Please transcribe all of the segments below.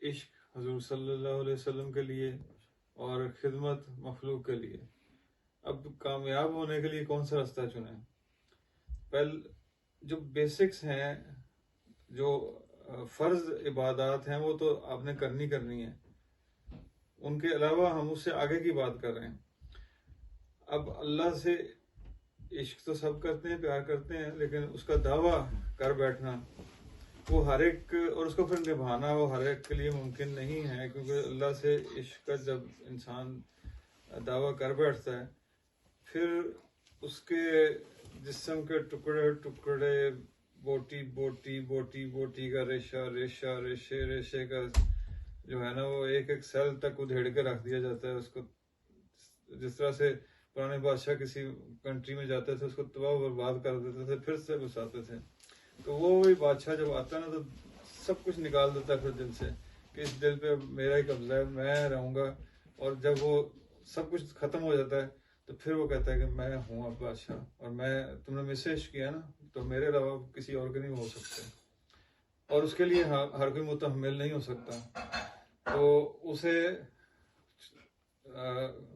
عشق حضور صلی اللہ علیہ وسلم کے لیے اور خدمت مخلوق کے لیے. اب کامیاب ہونے کے لیے کون سا راستہ چنیں؟ جو بیسکس ہیں، جو فرض عبادات ہیں، وہ تو آپ نے کرنی ہے. ان کے علاوہ ہم اس سے آگے کی بات کر رہے ہیں. اب اللہ سے عشق تو سب کرتے ہیں، پیار کرتے ہیں، لیکن اس کا دعویٰ کر بیٹھنا وہ ہر ایک، اور اس کو پھر نبھانا وہ ہر ایک کے لیے ممکن نہیں ہے. کیونکہ اللہ سے عشق کا جب انسان دعویٰ کر بیٹھتا ہے، پھر اس کے جسم کے ٹکڑے ٹکڑے، بوٹی بوٹی بوٹی بوٹی کا ریشہ ریشہ ریشے ریشے کا جو ہے نا، وہ ایک ایک سیل تک ادھیڑ کے رکھ دیا جاتا ہے. اس کو جس طرح سے پرانے بادشاہ کسی کنٹری میں جاتے تھے، اس کو تباہ و برباد کر دیتے تھے، پھر سے بساتے تھے. تو وہی بادشاہ جب آتا ہے نا، تو سب کچھ نکال دیتا ہے پھر دل سے، کہ اس دل پہ میرا ہی قبضہ ہے، میں رہوں گا. اور جب وہ سب کچھ ختم ہو جاتا ہے، تو پھر وہ کہتا ہے کہ میں ہوں اب بادشاہ، اور تم نے مجھ سے عشق کیا نا، تو میرے علاوہ کسی اور کے نہیں ہو سکتے، اور اس کے لیے ہر کوئی متحمل نہیں ہو سکتا. تو اسے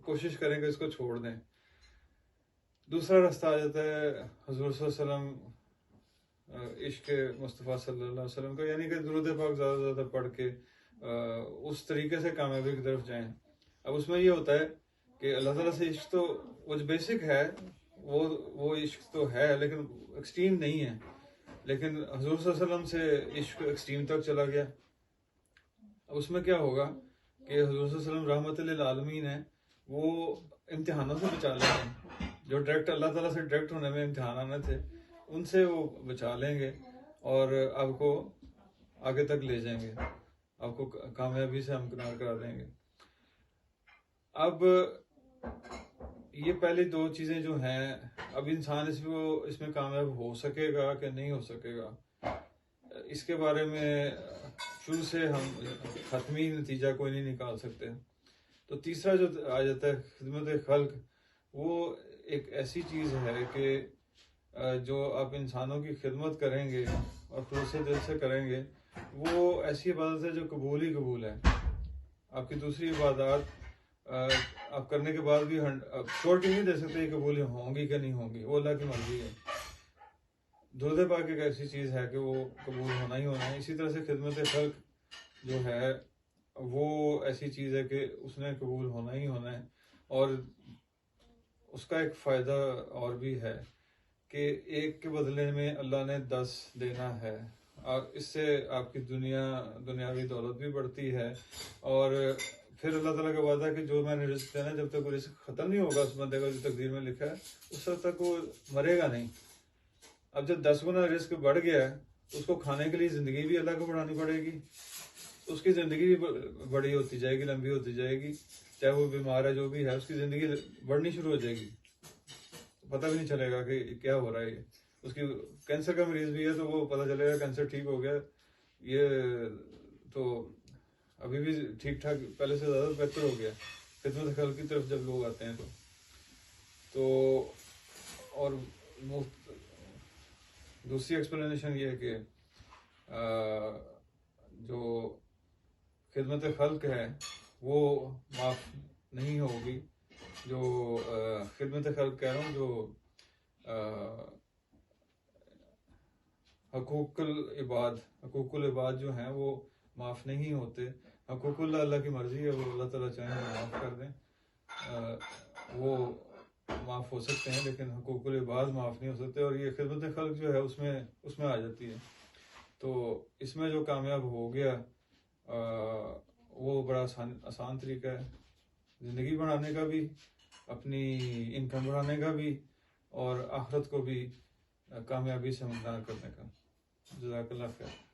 کوشش کریں کہ اس کو چھوڑ دیں. دوسرا راستہ آ جاتا ہے حضور صلی اللہ علیہ وسلم، عشق مصطفیٰ صلی اللہ علیہ وسلم کا، یعنی کہ درود پاک زیادہ سے زیادہ پڑھ کے اس طریقے سے کامیابی کی طرف جائیں. اب اس میں یہ ہوتا ہے کہ اللہ تعالیٰ سے عشق تو وہ جو بیسک ہے وہ عشق تو ہے، لیکن ایکسٹریم نہیں ہے. لیکن حضور صلی اللہ علیہ وسلم سے عشق ایکسٹریم تک چلا گیا. اب اس میں کیا ہوگا کہ حضور صلی اللہ علیہ وسلم رحمت للعالمین ہیں، وہ امتحانوں سے بچا لیں گے. جو ڈائریکٹ اللہ تعالیٰ سے ڈائریکٹ ہونے میں امتحان آنے تھے، ان سے وہ بچا لیں گے اور آپ کو آگے تک لے جائیں گے، آپ کو کامیابی سے ہمکنار کرا دیں گے. اب یہ پہلی دو چیزیں جو ہیں، اب انسان اس میں کامیاب ہو سکے گا کہ نہیں ہو سکے گا، اس کے بارے میں شروع سے ہم حتمی نتیجہ کوئی نہیں نکال سکتے. تو تیسرا جو آ جاتا ہے خدمت خلق، وہ ایک ایسی چیز ہے کہ جو آپ انسانوں کی خدمت کریں گے اور خلوص دل سے کریں گے، وہ ایسی عبادت ہے جو قبول ہی قبول ہے. آپ کی دوسری عبادات آپ کرنے کے بعد بھی شورٹی نہیں دے سکتے قبول ہوں گی کہ نہیں ہوں گی، وہ اللہ کی مرضی ہے. درود پاک ایک ایسی چیز ہے کہ وہ قبول ہونا ہی ہونا ہے. اسی طرح سے خدمت خلق جو ہے وہ ایسی چیز ہے کہ اس نے قبول ہونا ہی ہونا ہے. اور اس کا ایک فائدہ اور بھی ہے کہ ایک کے بدلے میں اللہ نے 10 دینا ہے، اور اس سے آپ کی دنیاوی دولت بھی بڑھتی ہے. اور پھر اللہ تعالیٰ کا وعدہ ہے کہ جو میں نے رزق دینا ہے، جب تک وہ رزق ختم نہیں ہوگا اس بندے کا جو تقدیر میں لکھا ہے، اس وقت تک وہ مرے گا نہیں. اب جب 10 گنا رزق بڑھ گیا ہے، تو اس کو کھانے کے لیے زندگی بھی اللہ کو بڑھانی پڑے گی. اس کی زندگی بھی بڑی ہوتی جائے گی، لمبی ہوتی جائے گی. چاہے وہ بیمار ہے، جو بھی ہے، اس کی زندگی بڑھنی شروع ہو جائے گی، پتہ بھی نہیں چلے گا کہ کیا ہو رہا ہے. اس کی کینسر کا مریض بھی ہے تو وہ پتہ چلے گا کینسر ٹھیک ہو گیا، یہ تو ابھی بھی ٹھیک ٹھاک، پہلے سے زیادہ بہتر ہو گیا. خدمت خلق کی طرف جب لوگ آتے ہیں تو اور دوسری ایکسپلینیشن یہ ہے کہ جو خدمت خلق ہے وہ معاف نہیں ہوگی. جو خدمت خلق کہہ رہا ہوں، جو حقوق العباد جو ہیں وہ معاف نہیں ہوتے. حقوق اللہ کی مرضی ہے، وہ اللہ تعالیٰ چاہیں وہ معاف کر دیں، وہ معاف ہو سکتے ہیں، لیکن حقوق العباد معاف نہیں ہو سکتے. اور یہ خدمت خلق جو ہے اس میں آ جاتی ہے. تو اس میں جو کامیاب ہو گیا وہ بڑا آسان طریقہ ہے زندگی بڑھانے کا بھی، اپنی انکم بڑھانے کا بھی، اور آخرت کو بھی کامیابی سے ہمکنار کرنے کا. جزاک اللہ خیر.